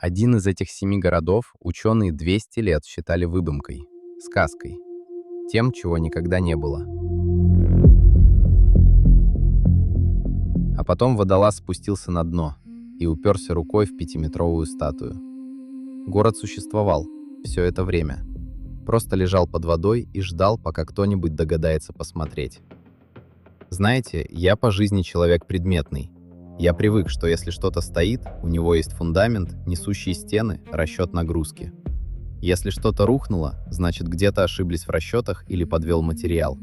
Один из этих 7 городов ученые 200 лет считали выдумкой, сказкой, тем, чего никогда не было. А потом водолаз спустился на дно и уперся рукой в 5-метровую статую. Город существовал все это время. Просто лежал под водой и ждал, пока кто-нибудь догадается посмотреть. Знаете, я по жизни человек предметный. Я привык, что если что-то стоит, у него есть фундамент, несущие стены, расчет нагрузки. Если что-то рухнуло, значит где-то ошиблись в расчетах или подвел материал.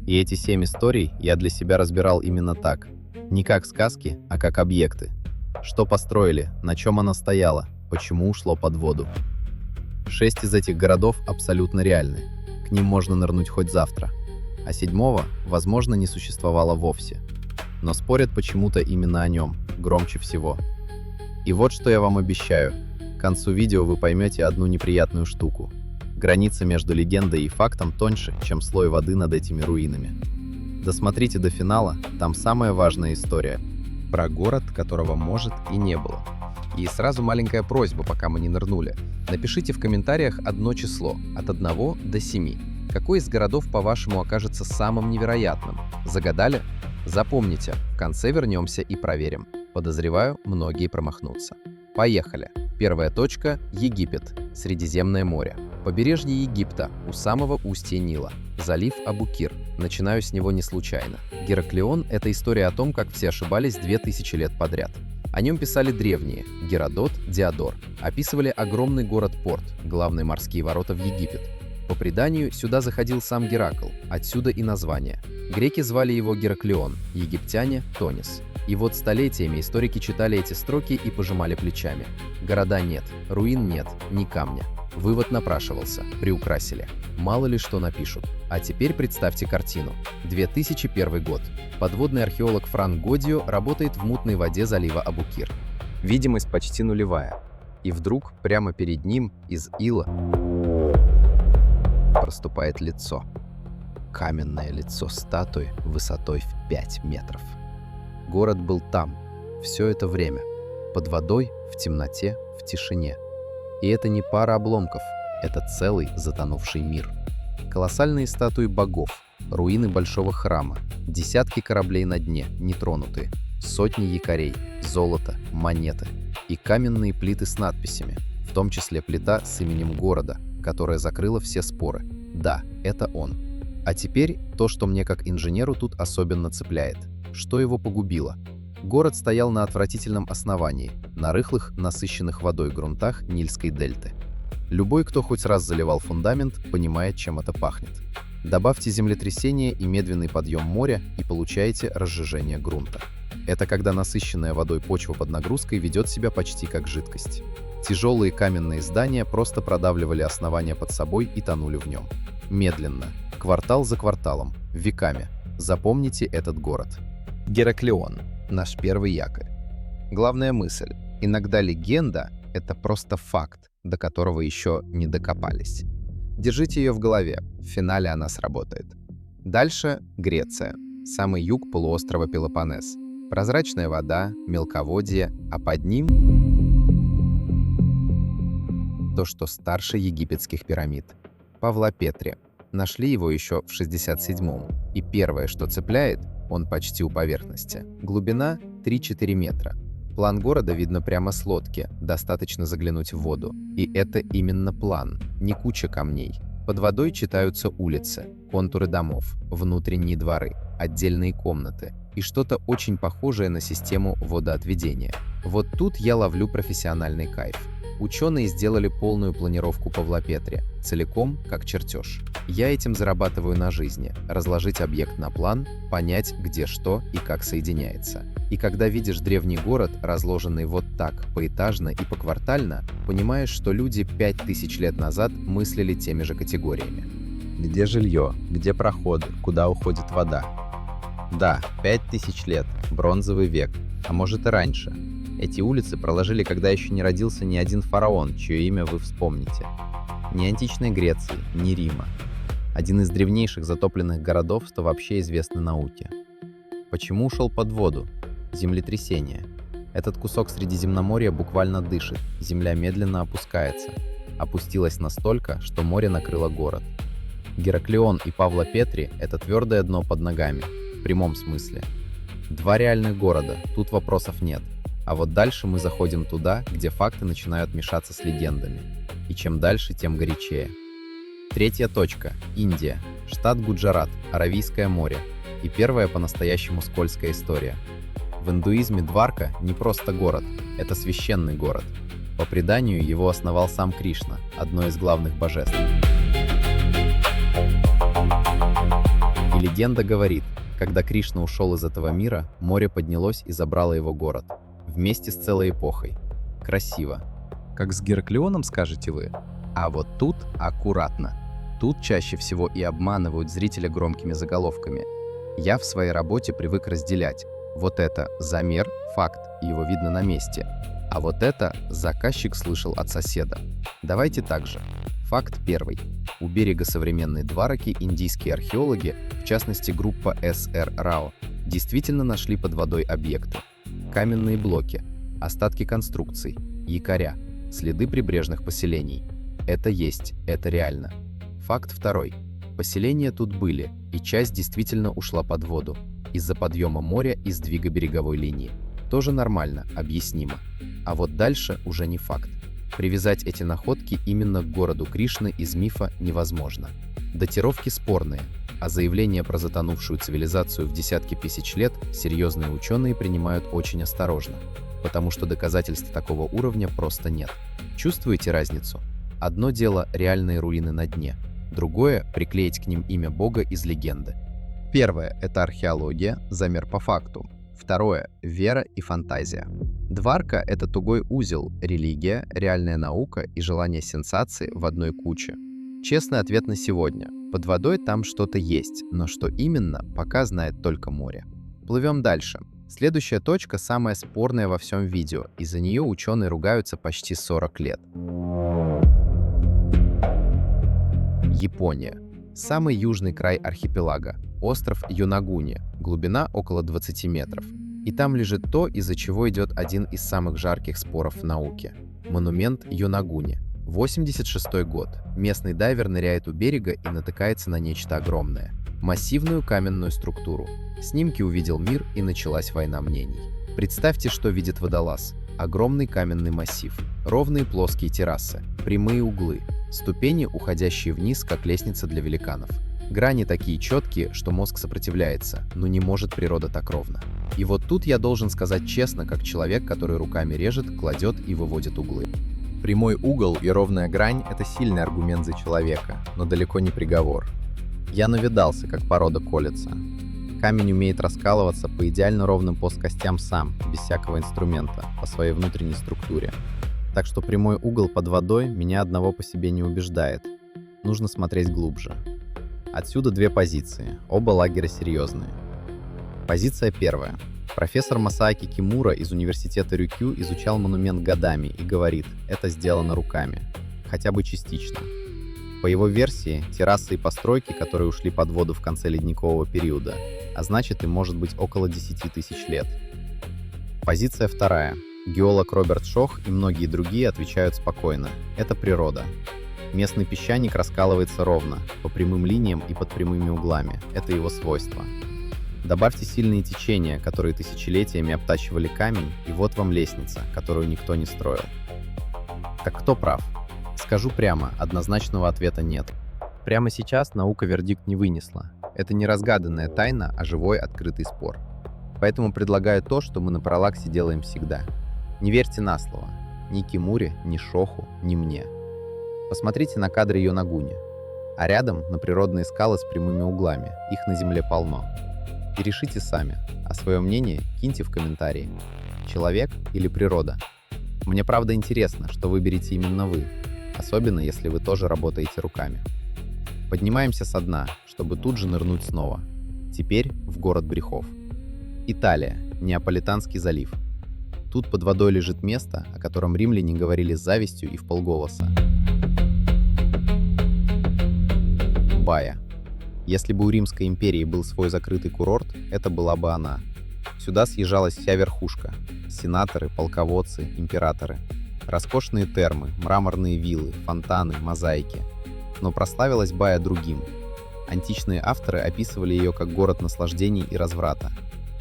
И эти 7 историй я для себя разбирал именно так. Не как сказки, а как объекты. Что построили, на чем оно стояло, почему ушло под воду. 6 из этих городов абсолютно реальны. К ним можно нырнуть хоть завтра. А 7-го, возможно, не существовало вовсе. Но спорят почему-то именно о нем, громче всего. И вот что я вам обещаю. К концу видео вы поймете одну неприятную штуку. Граница между легендой и фактом тоньше, чем слой воды над этими руинами. Досмотрите до финала, там самая важная история. Про город, которого может и не было. И сразу маленькая просьба, пока мы не нырнули. Напишите в комментариях одно число, от 1 до 7. Какой из городов, по-вашему, окажется самым невероятным? Загадали? Запомните, в конце вернемся и проверим. Подозреваю, многие промахнутся. Поехали. Первая точка – Египет, Средиземное море. Побережье Египта, у самого устья Нила. Залив Абукир. Начинаю с него не случайно. Гераклеон – это история о том, как все ошибались 2000 лет подряд. О нем писали древние – Геродот, Диодор. Описывали огромный город-порт, главные морские ворота в Египет. По преданию, сюда заходил сам Геракл, отсюда и название. Греки звали его Гераклеон, египтяне – Тонис. И вот столетиями историки читали эти строки и пожимали плечами. Города нет, руин нет, ни камня. Вывод напрашивался, приукрасили. Мало ли что напишут. А теперь представьте картину. 2001 год. Подводный археолог Франк Годио работает в мутной воде залива Абукир. Видимость почти нулевая. И вдруг прямо перед ним из ила проступает лицо. Каменное лицо статуи высотой в 5 метров. Город был там, все это время, под водой, в темноте, в тишине. И это не пара обломков, это целый затонувший мир. Колоссальные статуи богов, руины большого храма, десятки кораблей на дне, нетронутые, сотни якорей, золото, монеты и каменные плиты с надписями, в том числе плита с именем города, которая закрыла все споры. Да, это он. А теперь то, что мне как инженеру тут особенно цепляет. Что его погубило? Город стоял на отвратительном основании, на рыхлых, насыщенных водой грунтах Нильской дельты. Любой, кто хоть раз заливал фундамент, понимает, чем это пахнет. Добавьте землетрясение и медленный подъем моря, и получаете разжижение грунта. Это когда насыщенная водой почва под нагрузкой ведет себя почти как жидкость. Тяжелые каменные здания просто продавливали основание под собой и тонули в нем. Медленно, квартал за кварталом, веками. Запомните этот город. Гераклеон – наш первый якорь. Главная мысль – иногда легенда – это просто факт, до которого еще не докопались. Держите ее в голове, в финале она сработает. Дальше – Греция, самый юг полуострова Пелопоннес. Прозрачная вода, мелководье, а под ним то, что старше египетских пирамид. Павла Петри. Нашли его еще в 67-м. И первое, что цепляет, он почти у поверхности. Глубина 3-4 метра. План города видно прямо с лодки, достаточно заглянуть в воду. И это именно план, не куча камней. Под водой читаются улицы, контуры домов, внутренние дворы, отдельные комнаты и что-то очень похожее на систему водоотведения. Вот тут я ловлю профессиональный кайф. Ученые сделали полную планировку Павла Петри, целиком как чертеж. Я этим зарабатываю на жизни, разложить объект на план, понять, где что и как соединяется. И когда видишь древний город, разложенный вот так, поэтажно и поквартально, понимаешь, что люди 5000 лет назад мыслили теми же категориями. Где жилье, где проходы, куда уходит вода? Да, 5000 лет, бронзовый век, а может и раньше. Эти улицы проложили, когда еще не родился ни один фараон, чье имя вы вспомните. Ни античной Греции, ни Рима. Один из древнейших затопленных городов, что вообще известно науке. Почему ушел под воду? Землетрясение. Этот кусок Средиземноморья буквально дышит, земля медленно опускается. Опустилась настолько, что море накрыло город. Гераклион и Павла Петри — это твердое дно под ногами, в прямом смысле. Два реальных города, тут вопросов нет. А вот дальше мы заходим туда, где факты начинают мешаться с легендами. И чем дальше, тем горячее. Третья точка — Индия, штат Гуджарат, Аравийское море. И первая по-настоящему скользкая история. В индуизме Дварка не просто город, это священный город. По преданию, его основал сам Кришна, одно из главных божеств. И легенда говорит, когда Кришна ушел из этого мира, море поднялось и забрало его город. Вместе с целой эпохой. Красиво. Как с Гераклионом, скажете вы? А вот тут аккуратно. Тут чаще всего и обманывают зрителя громкими заголовками. Я в своей работе привык разделять. Вот это замер, факт, и его видно на месте. А вот это заказчик слышал от соседа. Давайте так же. Факт первый. У берега современной Двараки индийские археологи, в частности группа СР РАО, действительно нашли под водой объекты. Каменные блоки, остатки конструкций, якоря, следы прибрежных поселений. Это есть, это реально. Факт второй. Поселения тут были, и часть действительно ушла под воду. Из-за подъема моря и сдвига береговой линии. Тоже нормально, объяснимо. А вот дальше уже не факт. Привязать эти находки именно к городу Кришны из мифа невозможно. Датировки спорные, а заявления про затонувшую цивилизацию в десятки тысяч лет серьезные ученые принимают очень осторожно, потому что доказательств такого уровня просто нет. Чувствуете разницу? Одно дело — реальные руины на дне, другое — приклеить к ним имя бога из легенды. Первое — это археология, замер по факту. Второе — вера и фантазия. Дварка — это тугой узел, религия, реальная наука и желание сенсации в одной куче. Честный ответ на сегодня. Под водой там что-то есть, но что именно, пока знает только море. Плывем дальше. Следующая точка самая спорная во всем видео, и за нее ученые ругаются почти 40 лет. Япония. Самый южный край архипелага. Остров Йонагуни. Глубина около 20 метров. И там лежит то, из-за чего идет один из самых жарких споров в науке. Монумент Йонагуни. 86-й год. Местный дайвер ныряет у берега и натыкается на нечто огромное. Массивную каменную структуру. Снимки увидел мир, и началась война мнений. Представьте, что видит водолаз. Огромный каменный массив, ровные плоские террасы, прямые углы, ступени, уходящие вниз, как лестница для великанов. Грани такие четкие, что мозг сопротивляется, но не может природа так ровно. И вот тут я должен сказать честно, как человек, который руками режет, кладет и выводит углы. Прямой угол и ровная грань — это сильный аргумент за человека, но далеко не приговор. Я навидался, как порода колется. Камень умеет раскалываться по идеально ровным плоскостям сам, без всякого инструмента, по своей внутренней структуре. Так что прямой угол под водой меня одного по себе не убеждает. Нужно смотреть глубже. Отсюда две позиции, оба лагеря серьезные. Позиция первая. Профессор Масааки Кимура из университета Рюкю изучал монумент годами и говорит, это сделано руками. Хотя бы частично. По его версии, террасы и постройки, которые ушли под воду в конце ледникового периода, а значит, им может быть около 10 тысяч лет. Позиция вторая. Геолог Роберт Шох и многие другие отвечают спокойно. Это природа. Местный песчаник раскалывается ровно, по прямым линиям и под прямыми углами. Это его свойство. Добавьте сильные течения, которые тысячелетиями обтачивали камень, и вот вам лестница, которую никто не строил. Так кто прав? Скажу прямо, однозначного ответа нет. Прямо сейчас наука вердикт не вынесла. Это не разгаданная тайна, а живой открытый спор. Поэтому предлагаю то, что мы на Параллаксе делаем всегда. Не верьте на слово. Ни Кимуре, ни Шоху, ни мне. Посмотрите на кадры Йонагуни. А рядом на природные скалы с прямыми углами. Их на Земле полно. И решите сами. А свое мнение киньте в комментарии. Человек или природа? Мне правда интересно, что выберете именно вы. Особенно, если вы тоже работаете руками. Поднимаемся со дна, чтобы тут же нырнуть снова. Теперь в город грехов. Италия, Неаполитанский залив. Тут под водой лежит место, о котором римляне говорили с завистью и вполголоса. Бая. Если бы у Римской империи был свой закрытый курорт, это была бы она. Сюда съезжалась вся верхушка. Сенаторы, полководцы, императоры. Роскошные термы, мраморные виллы, фонтаны, мозаики. Но прославилась Бая другим. Античные авторы описывали ее как город наслаждений и разврата.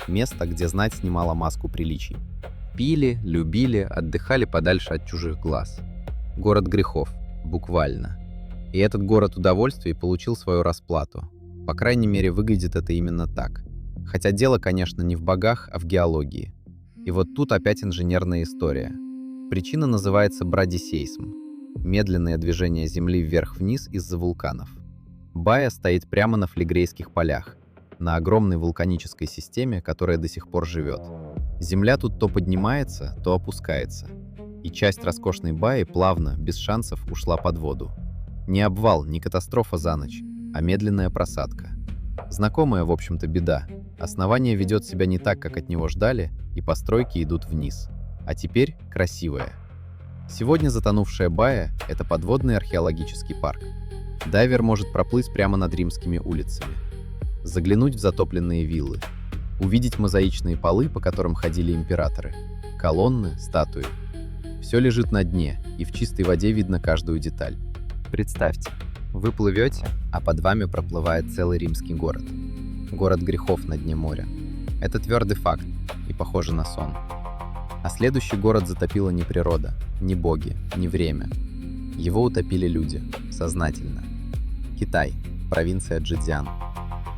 Место, где знать снимала маску приличий. Пили, любили, отдыхали подальше от чужих глаз. Город грехов. Буквально. И этот город удовольствий получил свою расплату. По крайней мере, выглядит это именно так. Хотя дело, конечно, не в богах, а в геологии. И вот тут опять инженерная история. Причина называется брадисейсм. Медленное движение Земли вверх-вниз из-за вулканов. Бая стоит прямо на Флегрейских полях, на огромной вулканической системе, которая до сих пор живет. Земля тут то поднимается, то опускается. И часть роскошной Баи плавно, без шансов, ушла под воду. Не обвал, не катастрофа за ночь, а медленная просадка. Знакомая, в общем-то, беда. Основание ведет себя не так, как от него ждали, и постройки идут вниз. А теперь красивая. Сегодня затонувшая Бая — это подводный археологический парк. Дайвер может проплыть прямо над римскими улицами, заглянуть в затопленные виллы, увидеть мозаичные полы, по которым ходили императоры, колонны, статуи. Все лежит на дне, и в чистой воде видно каждую деталь. Представьте, вы плывете, а под вами проплывает целый римский город. Город грехов на дне моря. Это твердый факт, и похоже на сон. А следующий город затопила не природа, не боги, не время. Его утопили люди, сознательно. Китай, провинция Чжэцзян.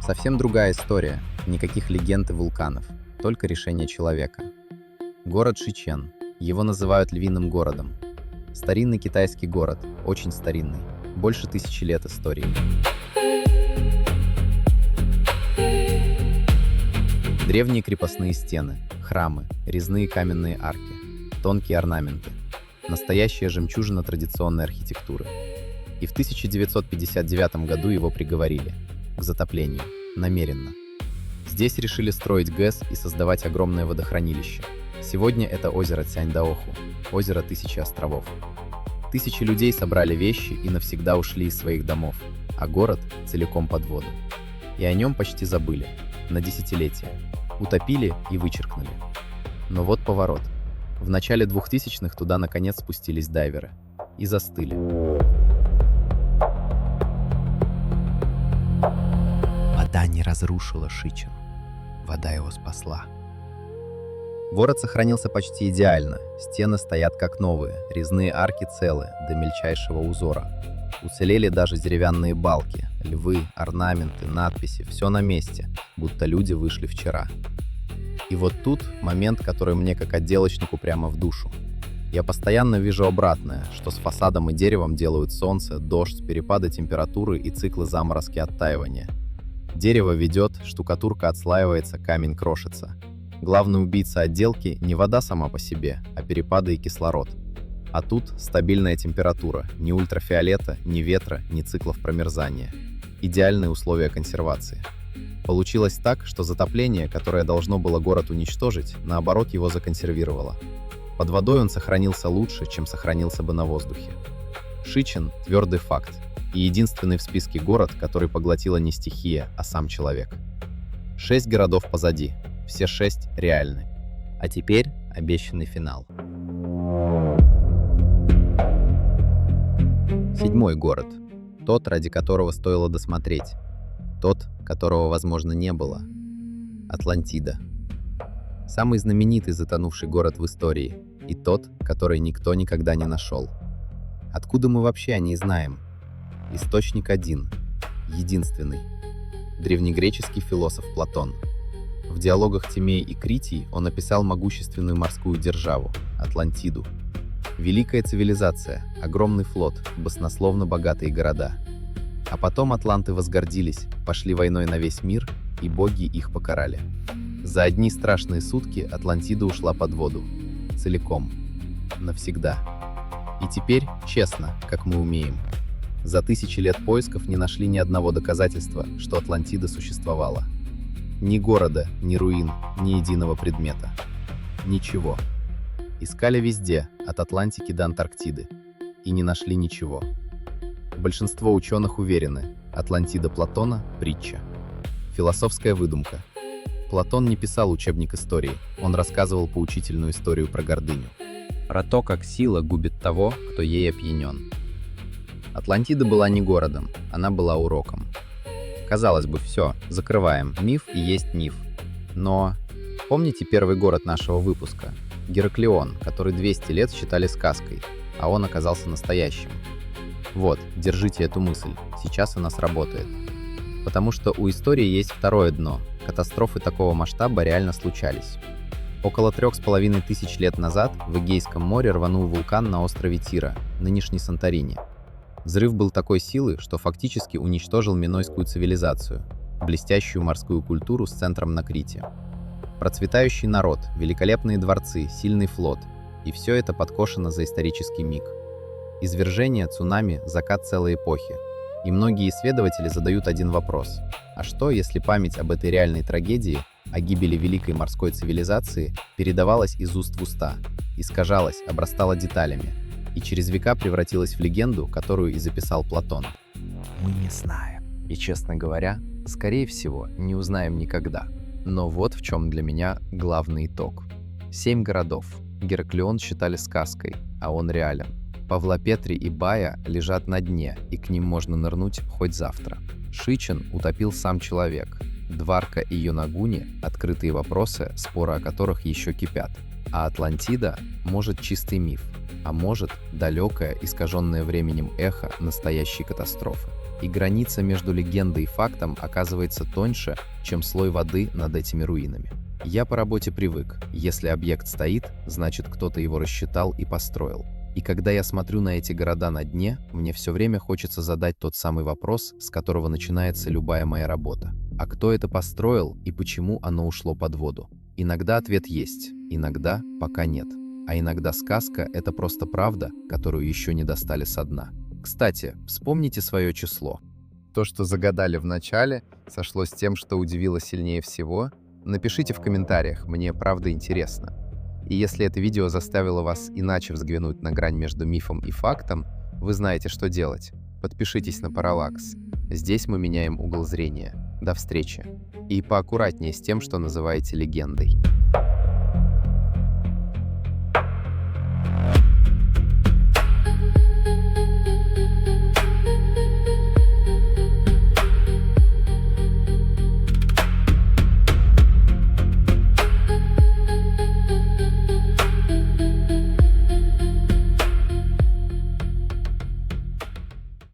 Совсем другая история, никаких легенд и вулканов, только решение человека. Город Шичен, его называют львиным городом. Старинный китайский город, очень старинный, больше 1000 лет истории. Древние крепостные стены, храмы, резные каменные арки, тонкие орнаменты. Настоящая жемчужина традиционной архитектуры. И в 1959 году его приговорили к затоплению, намеренно. Здесь решили строить ГЭС и создавать огромное водохранилище. Сегодня это озеро Цяньдаоху, озеро Тысячи островов. Тысячи людей собрали вещи и навсегда ушли из своих домов, а город целиком под воду. И о нем почти забыли, на десятилетия. Утопили и вычеркнули. Но вот поворот. В начале 2000-х туда наконец спустились дайверы. И застыли. Вода не разрушила Шичен. Вода его спасла. Город сохранился почти идеально. Стены стоят как новые, резные арки целы, до мельчайшего узора. Уцелели даже деревянные балки, львы, орнаменты, надписи, все на месте, будто люди вышли вчера. И вот тут момент, который мне как отделочнику прямо в душу. Я постоянно вижу обратное, что с фасадом и деревом делают солнце, дождь, перепады температуры и циклы заморозки оттаивания. Дерево ведет, штукатурка отслаивается, камень крошится. Главный убийца отделки не вода сама по себе, а перепады и кислород. А тут стабильная температура, ни ультрафиолета, ни ветра, ни циклов промерзания. Идеальные условия консервации. Получилось так, что затопление, которое должно было город уничтожить, наоборот его законсервировало. Под водой он сохранился лучше, чем сохранился бы на воздухе. Шичен – твердый факт, и единственный в списке город, который поглотила не стихия, а сам человек. 6 городов позади, все 6 реальны. А теперь обещанный финал. 7-й город. Тот, ради которого стоило досмотреть. Тот, которого, возможно, не было. Атлантида. Самый знаменитый затонувший город в истории. И тот, который никто никогда не нашел. Откуда мы вообще о ней знаем? Источник один. Единственный. Древнегреческий философ Платон. В диалогах Тимей и Критий он описал могущественную морскую державу – Атлантиду. Великая цивилизация, огромный флот, баснословно богатые города. А потом атланты возгордились, пошли войной на весь мир, и боги их покарали. За одни страшные сутки Атлантида ушла под воду. Целиком. Навсегда. И теперь, честно, как мы умеем. За 1000 лет поисков не нашли ни одного доказательства, что Атлантида существовала. Ни города, ни руин, ни единого предмета. Ничего. Искали везде, от Атлантики до Антарктиды. И не нашли ничего. Большинство ученых уверены, Атлантида Платона – притча. Философская выдумка. Платон не писал учебник истории, он рассказывал поучительную историю про гордыню. Про то, как сила губит того, кто ей опьянен. Атлантида была не городом, она была уроком. Казалось бы, все, закрываем, миф и есть миф. Но помните первый город нашего выпуска? Гераклион, который 200 лет считали сказкой, а он оказался настоящим. Вот, держите эту мысль, сейчас она сработает. Потому что у истории есть второе дно. Катастрофы такого масштаба реально случались. Около 3500 лет назад в Эгейском море рванул вулкан на острове Тира, нынешний Санторини. Взрыв был такой силы, что фактически уничтожил минойскую цивилизацию, блестящую морскую культуру с центром на Крите. Процветающий народ, великолепные дворцы, сильный флот. И все это подкошено за исторический миг. Извержение, цунами, закат целой эпохи. И многие исследователи задают один вопрос. А что, если память об этой реальной трагедии, о гибели великой морской цивилизации, передавалась из уст в уста, искажалась, обрастала деталями, и через века превратилась в легенду, которую и записал Платон? Мы не знаем. И, честно говоря, скорее всего, не узнаем никогда. Но вот в чем для меня главный итог. 7 городов. Гераклион считали сказкой, а он реален. Павлопетри и Бая лежат на дне, и к ним можно нырнуть хоть завтра. Шичин утопил сам человек. Дварка и Йонагуни – открытые вопросы, споры о которых еще кипят. А Атлантида – может чистый миф, а может далекое, искаженное временем эхо настоящей катастрофы. И граница между легендой и фактом оказывается тоньше, чем слой воды над этими руинами. Я по работе привык. Если объект стоит, значит кто-то его рассчитал и построил. И когда я смотрю на эти города на дне, мне все время хочется задать тот самый вопрос, с которого начинается любая моя работа. А кто это построил и почему оно ушло под воду? Иногда ответ есть, иногда пока нет. А иногда сказка — это просто правда, которую еще не достали со дна. Кстати, вспомните свое число. То, что загадали в начале, сошло с тем, что удивило сильнее всего? Напишите в комментариях, мне правда интересно. И если это видео заставило вас иначе взглянуть на грань между мифом и фактом, вы знаете, что делать. Подпишитесь на Параллакс. Здесь мы меняем угол зрения. До встречи. И поаккуратнее с тем, что называете легендой.